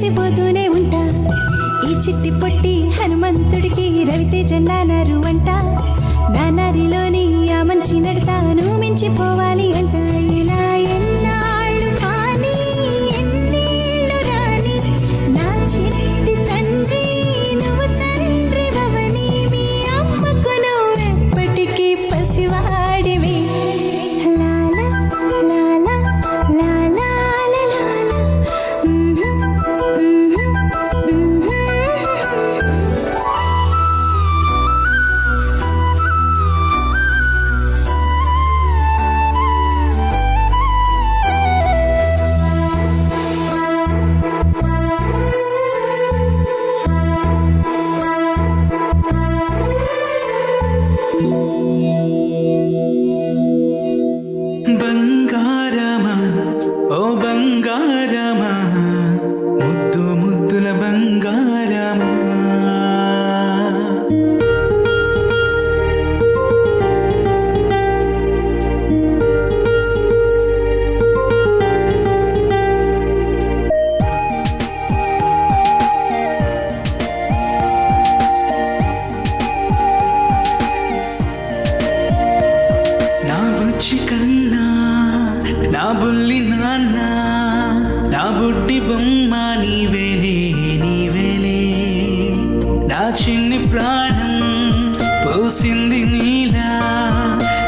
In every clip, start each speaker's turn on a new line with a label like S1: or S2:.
S1: మురిసిపోతూనే ఉంటా. ఈ చిట్టి పొట్టి హనుమంతుడికి రవితేజ నానారు అంట. నానారిలోని ఆ మంచి నడతాను మించిపోవాలి అంట. ఇలా ఎన్నాళ్ళు కానీ ఎన్నేళ్ళు రాని నా చిట్టి తండ్రి నువ్వు తండ్రి వవని. మీ అమ్మకు నువ్వెప్పటికీ పసివాడివి. లాలా లాలా లాలా లాలా.
S2: బంగారమా ఓ బంగారమా ముద్దు ముద్దుల బంగారమా. నా బుజ్జి కన్నా నా బుల్లి నాన్న నా బుడ్డి బొమ్మ నీవేలే నీవేలే. నా చిన్ని ప్రాణం పోసింది నీలా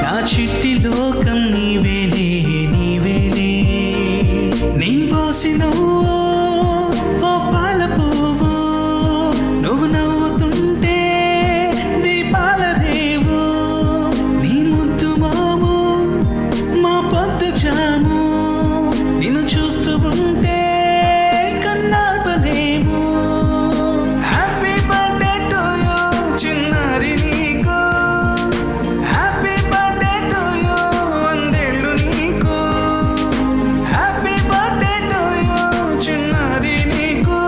S2: నా చిట్టి లోకం నీవేలే నీవేలే. నీ పోసిన ఓ పాల పువ్వు నువ్వు నవ్వుతుంటే దీపాల రేవు. నీ ముద్దు మాము మా పొద్దు జాము నిన్ను చూస్తూ ఉంటే కన్నార్పలేము. హ్యాపీ బర్త్డే టు యూ చిన్నారి నీకు. హ్యాపీ బర్త్డే టు యూ వందేళ్ళు నీకు. హ్యాపీ బర్త్డే టు యూ చిన్నారి నీకు.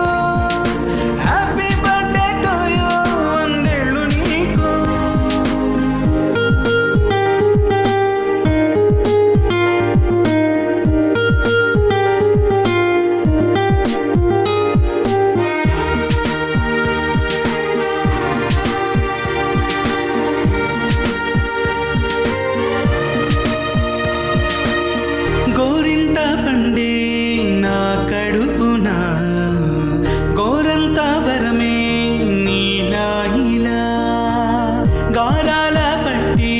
S2: హ్యాపీ బర్త్డే టు యూ వందేళ్ళు నీకు. గోరింట పండే నా కడుపున గోరంత వరమే నీలా ఇలా. గారాల పట్టి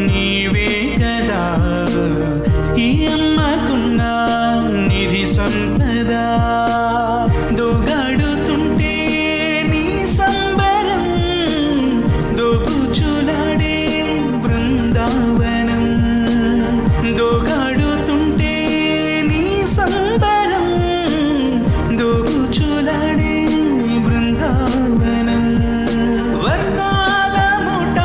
S2: నీవే కదా ఈ అమ్మకున్న నిధి సంపద. దోగాడుతుంటే నీ సంబరం దోబుచులాడే బృందావనం. దోగాడుతుంటే నీ సంబరం దోబుచులాడే బృందావనం. వర్ణాల ముఠ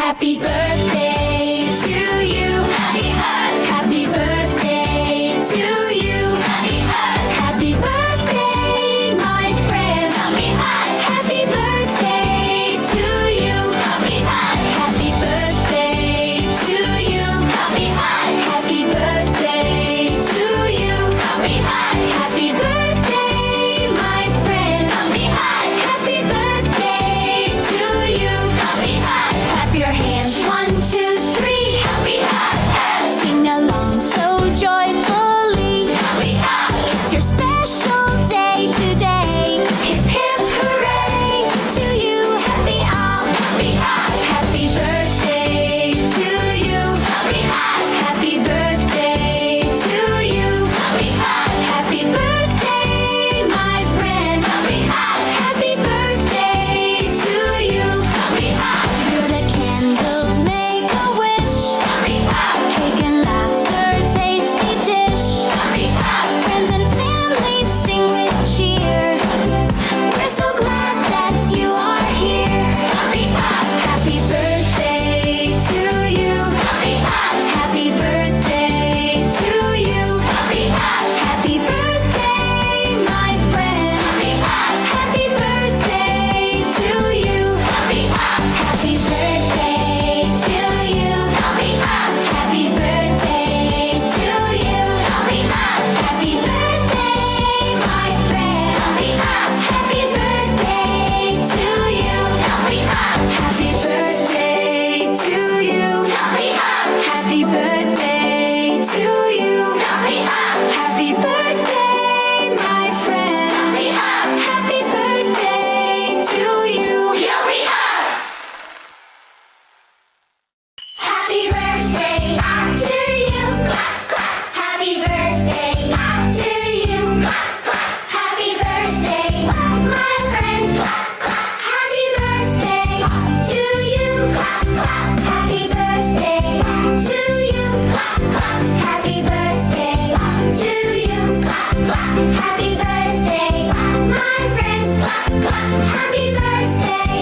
S3: Happy birthday to you. Happy birthday to you. Happy birthday, my friend. Happy birthday to you. Happy birthday to you. Happy birthday to you. Happy birthday, my friend. Happy birthday to you. Clap your hands, 1, 2, 3. Sing along so joyfully. It's your special day today. Hip hip hooray to you. Happy happy birthday to you. Happy birthday to you. Happy birthday, my friend. Happy birthday to you. Blow the candles, make a wish. Cake and laughter, tasty dish. Friends and family sing with cheer. We're so glad that you are here. Happy birthday to you. Happy birthday to you. Happy birthday, my friend. Happy birthday to you. Happy birthday to you. Happy birthday to you. Happy birthday, my friend. Happy birthday to you. Happy birthday to you. Happy birthday to you. Happy birthday, my friend. Happy birthday to you. Happy birthday to you. Happy birthday to you. Happy birthday, my friend. Happy birthday to you. Happy birthday to you. Happy birthday to you. Happy birthday, my friend. Happy birthday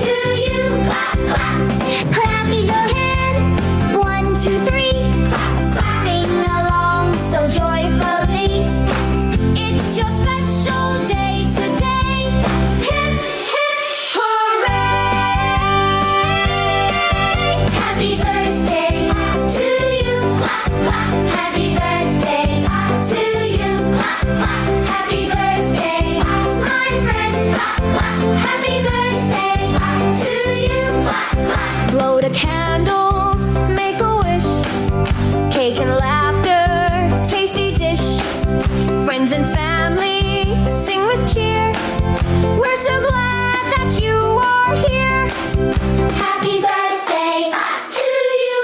S3: to you. Clap your hands, 1, 2, 3. Sing along so joyfully. It's your special day today. Hip hip hooray! Happy birthday to you. Happy birthday to you. Happy birthday, my friend. Happy birthday to you. Blow the candles, make a wish. Cake and laughter, tasty dish. Friends and family sing with cheer. We're so glad that you are here. Happy birthday to you.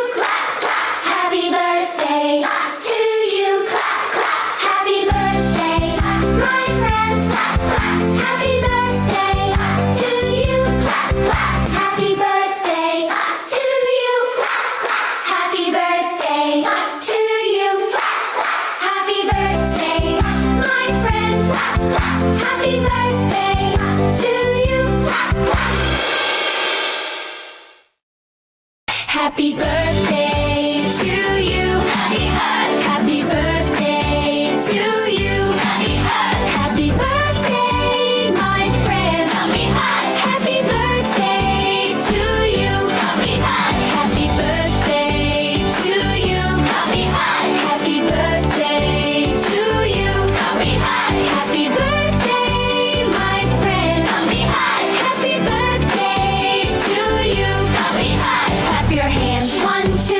S3: Happy birthday to you. Happy birthday, my friends. Happy birthday to you. Happy birthday to you. Happy birthday to you. Happy birthday, my friend. Happy birthday to you. Happy birthday to you. Happy birthday to you. Happy birthday, my friend. Happy birthday to you. Happy birthday to you. Happy birthday to you. Happy birthday, my friend. Happy birthday to you. Clap your hands, 1, 2,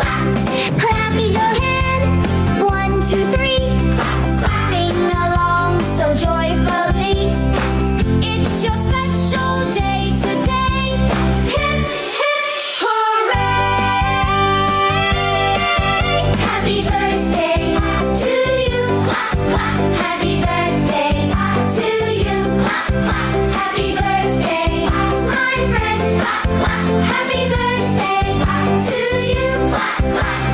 S3: Clap your hands, 1, 2, 3. Sing along so joyfully. It's your special day today. Hip, hip, hooray! Happy birthday to you. Happy birthday to you. Happy birthday, my friend. Happy birthday to you.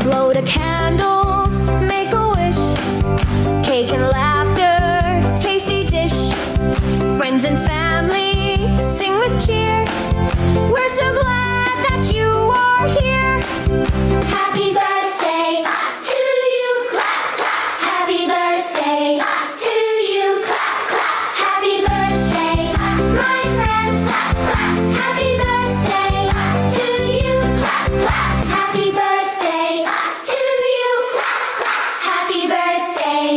S3: Blow the candles, make a wish. Cake and laughter, tasty dish. Friends and family, sing with cheer. We're so glad that you are here. Happy birthday to you. Happy birthday to you. Happy birthday, my friends. Happy birthday to you. Happy birthday to you. Happy birthday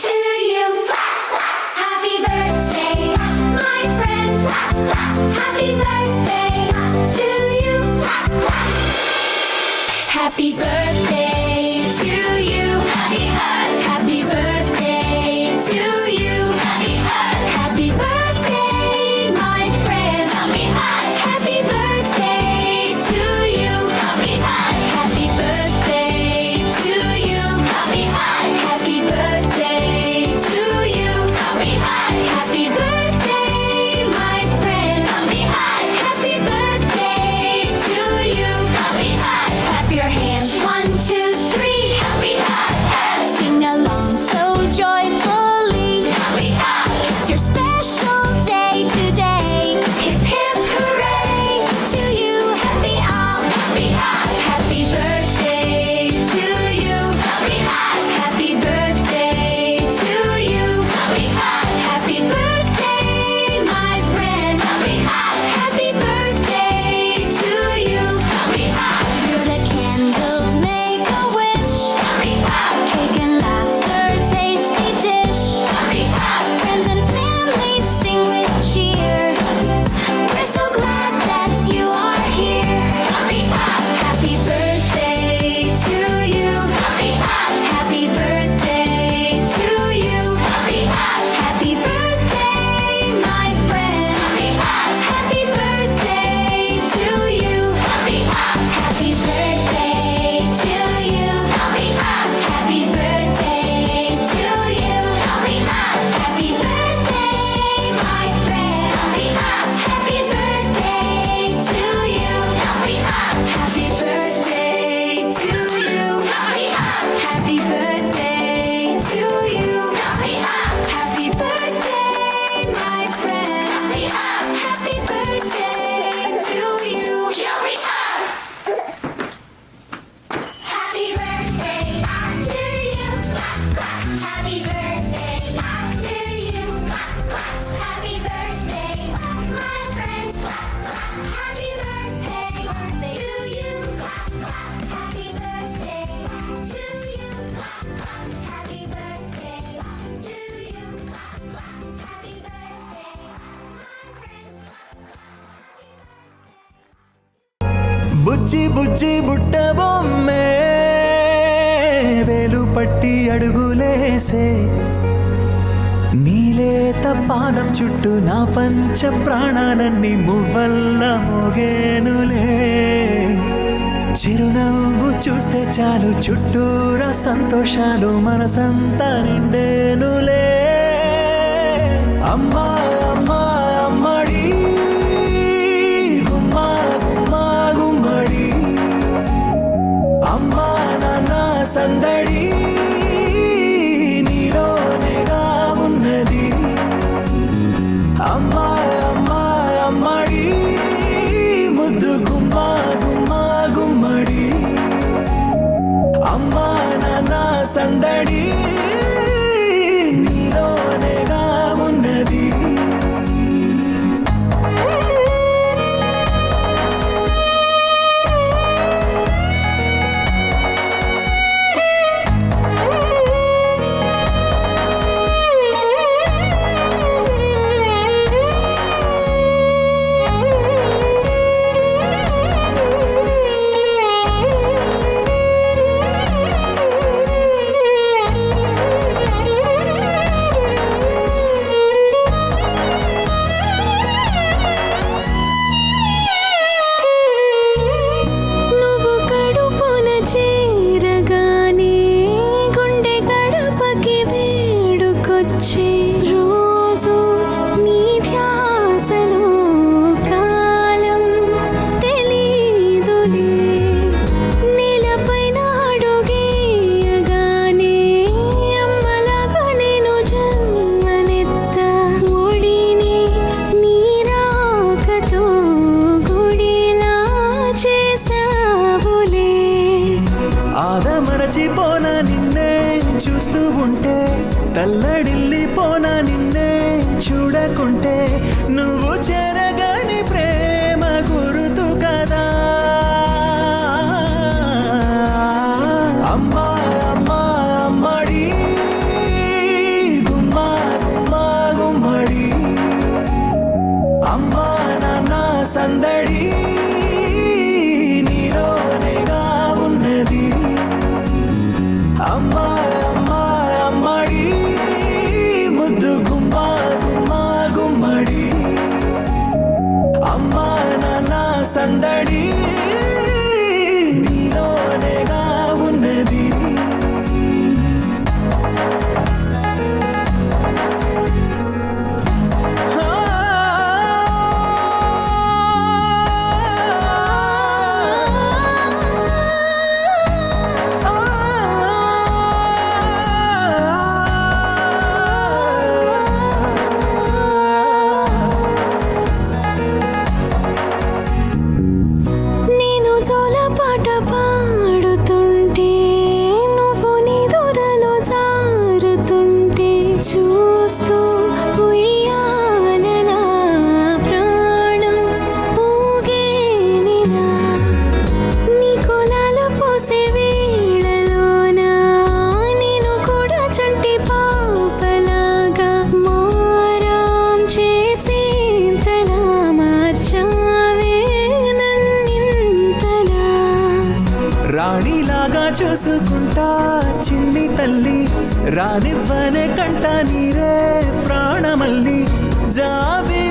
S3: to you. Happy birthday, my friends. Happy birthday to you. Happy birthday to you. Happy birthday to you. Happy birthday, my friend. Happy birthday to you. Happy birthday to you. Happy birthday to you. Happy birthday, my friend. Happy birthday to you. Clap your hands, 1, 2, 3. Sing along so joyfully. It's your special day today. Hip hip hooray to you. Happy birthday to you. Happy birthday to you. Happy birthday, my friend. Happy birthday to you. Blow the candles, make a wish. Cake and laughter, tasty dish. Friends and family sing with cheer. We're so glad that you are here. Happy birthday to you. Happy birthday to you. Happy birthday, my friend. Happy birthday to you. Happy birthday to you. Happy birthday to you. Happy birthday, my friend. Happy birthday to you. Happy birthday to you. Happy birthday to you. Happy birthday, my friend. Happy birthday to you. Happy birthday to you. Happy birthday to you. Happy birthday, my friend. Happy birthday to you. Happy birthday to you. Happy birthday to you. Happy birthday, my friend.
S2: బుజ్జి బుజ్జి బుట్ట బొమ్మే వేలు పట్టి అడుగులేసే నీలేత పాదం చుట్టూ నా పంచ ప్రాణాలన్నీ మువ్వల్ల మోగేనులే చిరునవ్వు చూస్తే చాలు చుట్టూరా సంతోషాలు మనసంతా నిండేనులే అమ్మా అమ్మా అమ్మడి గుమ్మా గుమ్మా గుమ్మడి అమ్మా నాన్న సందడి నీలోనేగా ఉన్నది అమ్మా అమ్మా అమ్మడి ముద్దు గుమ్మా గుమ్మా గుమ్మడి అమ్మా నాన్న సందడి నీలోనేగా ఉన్నది బాధ మరచిపోనా నిన్నే చూస్తూ ఉంటే, తల్లడిల్లిపోనా నిన్నే చూడకుంటే, నువ్వు చెరగని ప్రేమ గుర్తు కదా. అమ్మా అమ్మా అమ్మడి గుమ్మా గుమ్మా గుమ్మడి, అమ్మా నాన్న సందడి నీలోనేగా ఉన్నది. అమ్మా అమ్మా అమ్మడి ముద్దు గుమ్మా గుమ్మా గుమ్మడి, అమ్మా నాన్న సందడి నీలోనేగా ఉన్నది.
S4: నేను జోలపాట పాడుతుంటే, నువ్వు నీ దూరలో జారుతుంటే, చూస్తూ ఉయ్యాలలా ప్రాణం ఊగేనిలా. నీ కులాల పోసే వేళలోన నేను కూడా చంటి పాపలాగా మారాం చేసేంతలా మార్చావే నన్నింతలా.
S2: రాణిలాగా చూసుకుంటా చిన్ని తల్లి, రానివ్వనే కంట నీరే ప్రాణమల్లి, జాబి